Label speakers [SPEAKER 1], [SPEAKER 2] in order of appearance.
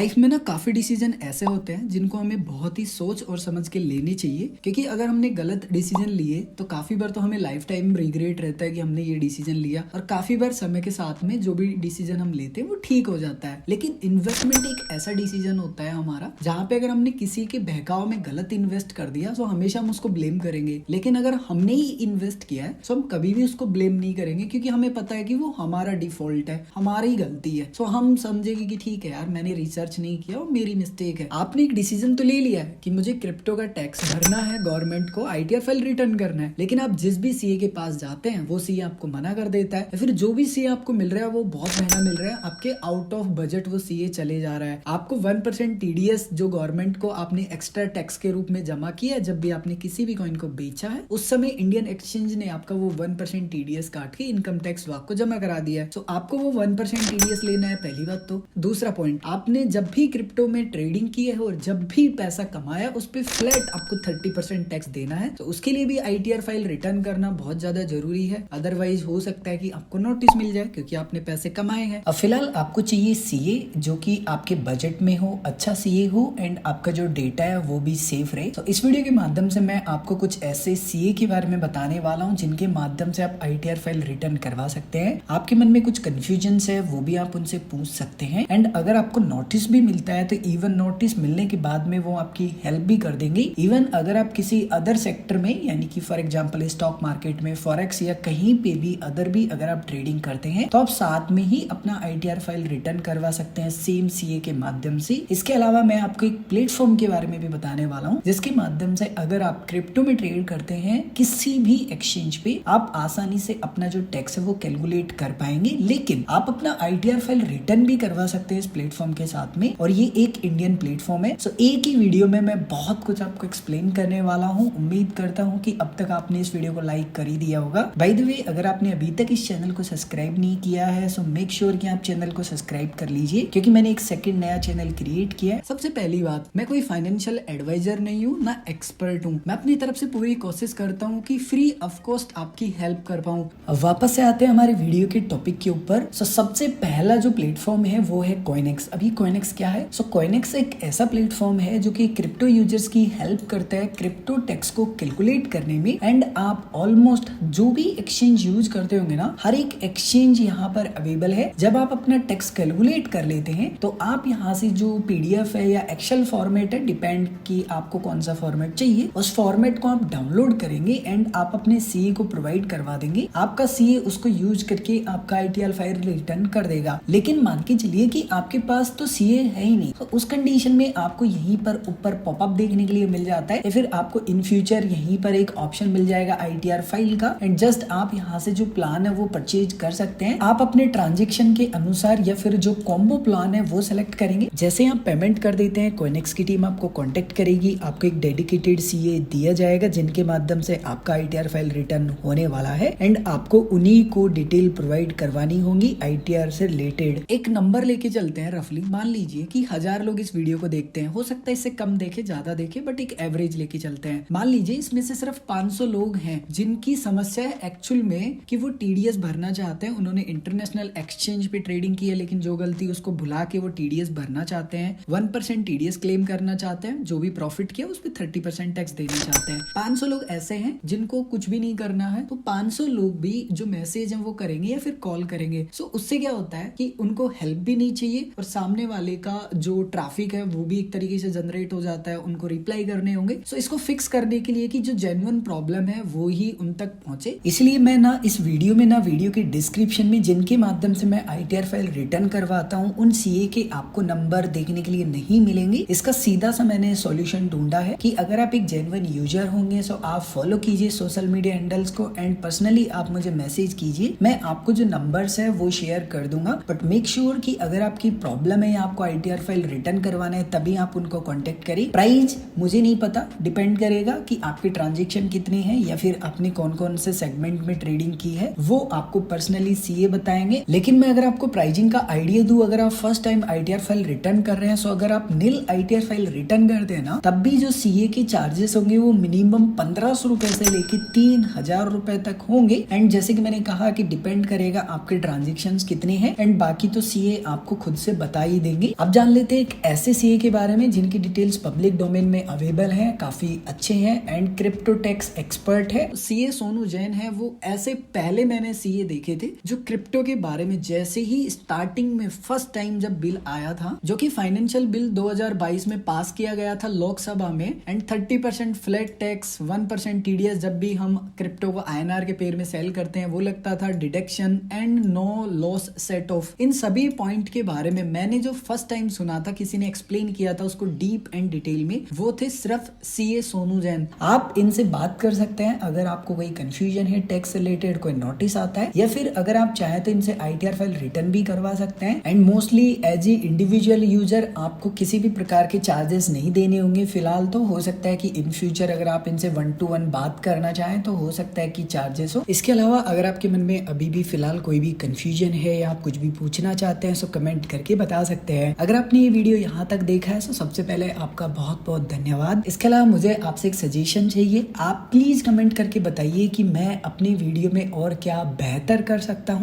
[SPEAKER 1] Life में ना काफी डिसीजन ऐसे होते हैं जिनको हमें बहुत ही सोच और समझ के लेने चाहिए, क्योंकि अगर हमने गलत डिसीजन लिए तो काफी बार तो हमें लाइफ टाइम रिग्रेट रहता है कि हमने ये डिसीजन लिया। और काफी बार समय के साथ में जो भी डिसीजन हम लेते हैं वो ठीक हो जाता है। लेकिन इन्वेस्टमेंट एक ऐसा डिसीजन होता है हमारा जहाँ पे अगर हमने किसी के बहकाव में गलत इन्वेस्ट कर दिया तो हमेशा हम उसको ब्लेम करेंगे। लेकिन अगर हमने ही इन्वेस्ट किया है तो हम कभी भी उसको ब्लेम नहीं करेंगे, क्योंकि हमें पता है कि वो हमारा डिफॉल्ट है, हमारी गलती है। तो हम समझेंगे कि ठीक है यार, मैंने रिसर्च नहीं किया और मेरी मिस्टेक है। आपने एक डिसीजन तो ले लिया है कि मुझे क्रिप्टो का टैक्स भरना है, गवर्नमेंट को आईटीआर फाइल रिटर्न करना है, लेकिन आप जिस भी सीए के पास जाते हैं वो सीए आपको मना कर देता है, या फिर जो भी सीए आपको मिल रहा है वो बहुत महंगा मिल रहा है, आपके आउट ऑफ बजट वो सीए चले जा रहा है। आपको 1% टीडीएस जो गवर्नमेंट को आपने एक्स्ट्रा टैक्स के रूप में जमा किया है जब भी आपने किसी भी कॉइन को बेचा है, उस समय इंडियन एक्सचेंज ने आपका वो 1% टीडीएस काट के इनकम टैक्स आपको जमा करा दिया है। तो आपको वो 1% टीडीएस लेना है, पहली बात। तो दूसरा पॉइंट, आपने जब भी क्रिप्टो में ट्रेडिंग की है और जब भी पैसा कमाया उस पर फ्लैट आपको 30% टैक्स देना है। तो उसके लिए भी आईटीआर फाइल रिटर्न करना बहुत ज्यादा जरूरी है, अदरवाइज हो सकता है कि आपको नोटिस मिल जाए क्योंकि आपने पैसे कमाए हैं। अब फिलहाल आपको चाहिए सीए जो कि आपके बजट में हो, अच्छा सीए हो एंड आपका जो डेटा है वो भी सेफ रहे। तो इस वीडियो के माध्यम से मैं आपको कुछ ऐसे सीए के बारे में बताने वाला हूँ जिनके माध्यम से आप आईटीआर फाइल रिटर्न करवा सकते हैं। आपके मन में कुछ कंफ्यूजन है वो भी आप उनसे पूछ सकते हैं, एंड अगर आपको नोटिस भी मिलता है तो इवन नोटिस मिलने के बाद में वो आपकी हेल्प भी कर देंगे। इवन अगर आप किसी अदर सेक्टर में, यानी कि फॉर एग्जांपल स्टॉक मार्केट में, फॉरेक्स या कहीं पे भी अदर भी अगर आप ट्रेडिंग करते हैं तो आप साथ में ही अपना आईटीआर फाइल रिटर्न करवा सकते हैं सेम सीए के माध्यम से। इसके अलावा मैं आपको एक प्लेटफॉर्म के बारे में भी बताने वाला हूँ जिसके माध्यम से अगर आप क्रिप्टो में ट्रेड करते हैं किसी भी एक्सचेंज पे, आप आसानी से अपना जो टैक्स है वो कैलकुलेट कर पाएंगे, लेकिन आप अपना आईटीआर फाइल रिटर्न भी करवा सकते हैं इस प्लेटफॉर्म के साथ में। और ये एक इंडियन प्लेटफॉर्म है। सो एक ही वीडियो में मैं बहुत कुछ आपको एक्सप्लेन करने वाला हूँ। उम्मीद करता हूँ कि अब तक आपने इस वीडियो को लाइक कर ही दिया होगा। बाय द वे, अगर आपने अभी तक इस चैनल को सब्सक्राइब नहीं किया है सो मेक श्योर कि आप चैनल को सब्सक्राइब कर लीजिए, क्योंकि मैंने एक सेकंड नया चैनल क्रिएट किया है। सबसे पहली बात, मैं कोई फाइनेंशियल एडवाइजर नहीं हूँ, ना एक्सपर्ट हूँ। मैं अपनी तरफ से पूरी कोशिश करता हूँ कि फ्री ऑफ कॉस्ट आपकी हेल्प कर पाऊँ। अब वापस से आते हैं हमारे वीडियो के टॉपिक के ऊपर। सो सबसे पहला जो प्लेटफॉर्म है वो है कॉइनेक्स। अभी कॉइनेक्स क्या है? सो कॉइनेक्स एक ऐसा प्लेटफॉर्म है जो कि क्रिप्टो यूजर्स की हेल्प करता है क्रिप्टो टैक्स को कैलकुलेट करने में। एंड आप ऑलमोस्ट जो भी एक्सचेंज यूज करते होंगे ना, हर एक एक्सचेंज यहाँ पर अवेलेबल है। जब आप अपना टैक्स कैलकुलेट कर लेते हैं तो आप यहाँ से जो पीडीएफ है या एक्सेल फॉर्मेट है, डिपेंड कि आपको कौन सा फॉर्मेट चाहिए, उस फॉर्मेट को आप डाउनलोड करेंगे एंड आप अपने सीए को प्रोवाइड करवा देंगे। आपका सीए उसको यूज करके आपका आईटीआर फाइल रिटर्न कर देगा। लेकिन मान के चलिए कि आपके पास तो सीए है ही नहीं, तो उस कंडीशन में आपको यहीं पर ऊपर पॉपअप देखने के लिए मिल जाता है, या फिर आपको इन फ्यूचर यहीं पर एक ऑप्शन मिल जाएगा आईटीआर फाइल का, एंड जस्ट आप यहाँ से जो प्लान है वो परचेज कर सकते हैं। आप अपने ट्रांजेक्शन के अनुसार या फिर जो कॉम्बो प्लान है वो सिलेक्ट करेंगे। जैसे आप पेमेंट कर देते हैं, कॉइनेक्स की टीम आपको कॉन्टेक्ट करेगी, आपको एक डेडिकेटेड सीए दिया जाएगा जिनके माध्यम से आपका आईटीआर फाइल रिटर्न होने वाला है, एंड आपको उन्हीं को डिटेल प्रोवाइड करवानी होगी आईटीआर से रिलेटेड। एक नंबर लेके चलते हैं, रफली मान लीजिए कि 1000 लोग इस वीडियो को देखते हैं, हो सकता है इससे कम देखे ज्यादा देखे, बट एक एवरेज लेके चलते हैं। मान लीजिए इसमें से सिर्फ 500 लोग हैं जिनकी समस्या है एक्चुअल में कि वो टीडीएस भरना चाहते हैं। उन्होंने इंटरनेशनल एक्सचेंज पे ट्रेडिंग की है, लेकिन जो गलती उसको भुला के वो टीडीएस भरना चाहते हैं, 1% टीडीएस क्लेम करना चाहते हैं, जो भी प्रॉफिट किया उस पर 30% टैक्स देना चाहते हैं। 500 लोग ऐसे हैं जिनको कुछ भी नहीं करना है, तो 500 लोग भी जो मैसेज है वो करेंगे या फिर कॉल करेंगे। सो उससे क्या होता है कि उनको हेल्प भी नहीं चाहिए और सामने वाले का जो ट्रैफिक है वो भी एक तरीके से जनरेट हो जाता है, उनको रिप्लाई करने होंगे। सो इसको फिक्स करने के लिए कि जो जेन्युइन प्रॉब्लम है वो ही उन तक पहुंचे, इसलिए मैं ना इस वीडियो में ना वीडियो के डिस्क्रिप्शन में जिनके माध्यम से मैं आईटीआर फाइल रिटर्न करवाता हूँ उन सीए के आपको नंबर देखने के लिए नहीं मिलेंगे। इसका सीधा सा मैंने सॉल्यूशन ढूंढा है कि अगर आप एक जेन्युइन यूजर होंगे तो आप फॉलो कीजिए सोशल मीडिया हैंडल्स को एंड पर्सनली आप मुझे मैसेज कीजिए। मैं आपको जो नंबर्स है वो शेयर कर दूंगा, बट मेक श्योर कि अगर आपकी प्रॉब्लम है या आपको आईटीआर फाइल रिटर्न करवाना है तभी आप उनको कांटेक्ट करें। प्राइस मुझे नहीं पता, डिपेंड करेगा कि आपके ट्रांजेक्शन कितने हैं या फिर आपने कौन कौन से सेगमेंट में ट्रेडिंग की है, वो आपको पर्सनली सीए बताएंगे। लेकिन मैं अगर आपको प्राइसिंग का आइडिया दूं, अगर आप first time ITR file return कर रहे हैं, सो अगर आप नील आईटीआर फाइल रिटर्न करते हैं ना, तब भी जो सीए के चार्जेस होंगे वो मिनिमम 1500 रुपए से लेके 3000 रुपए तक होंगे। एंड जैसे कि मैंने कहा कि डिपेंड करेगा आपके ट्रांजेक्शन्स कितने हैं, एंड बाकी तो सीए आपको खुद से बता ही देंगे अब जान लेते हैं एक ऐसे सीए के बारे में जिनकी डिटेल्स पब्लिक डोमेन में अवेलेबल है, काफी अच्छे हैं एंड क्रिप्टोटेक्स एक्सपर्ट है। सीए सोनू जैन है। वो ऐसे पहले मैंने सीए देखे थे जो क्रिप्टो के बारे में जैसे ही स्टार्टिंग में फर्स्ट टाइम जब बिल आया था, जो कि फाइनेंशियल बिल 2022 में पास किया गया था लोकसभा में, एंड 30% फ्लैट टैक्स, 1% टीडीएस जब भी हम क्रिप्टो को आईएनआर के पेयर में सेल करते हैं वो लगता था, deduction and no loss set off, इन सभी पॉइंट के बारे में मैंने जो फर्स्ट टाइम सुना था, किसी ने एक्सप्लेन किया था उसको डीप एंड डिटेल में, वो थे सिर्फ सीए सोनू जैन। आप इनसे बात कर सकते हैं अगर आपको कोई कंफ्यूजन है टैक्स रिलेटेड, कोई नोटिस आता है, या फिर अगर आप चाहे तो इनसे आईटीआर फाइल रिटर्न भी करवा सकते हैं। And mostly as a individual user आपको किसी भी प्रकार के चार्जेस नहीं देने होंगे फिलहाल। तो हो सकता है कि इन फ्यूचर अगर आप इनसे 1-to-1 बात करना चाहें तो हो सकता है कि चार्जेस हो। इसके अलावा अगर आपके मन में अभी भी फिलहाल कोई भी कंफ्यूजन है या आप कुछ भी पूछना चाहते हैं तो कमेंट करके बता सकते हैं। अगर आपने ये वीडियो यहाँ तक देखा है तो सबसे पहले आपका बहुत बहुत धन्यवाद। इसके अलावा मुझे आपसे एक सजेशन चाहिए, आप प्लीज कमेंट करके बताइए कि मैं अपनी वीडियो में और क्या बेहतर कर सकता हूँ।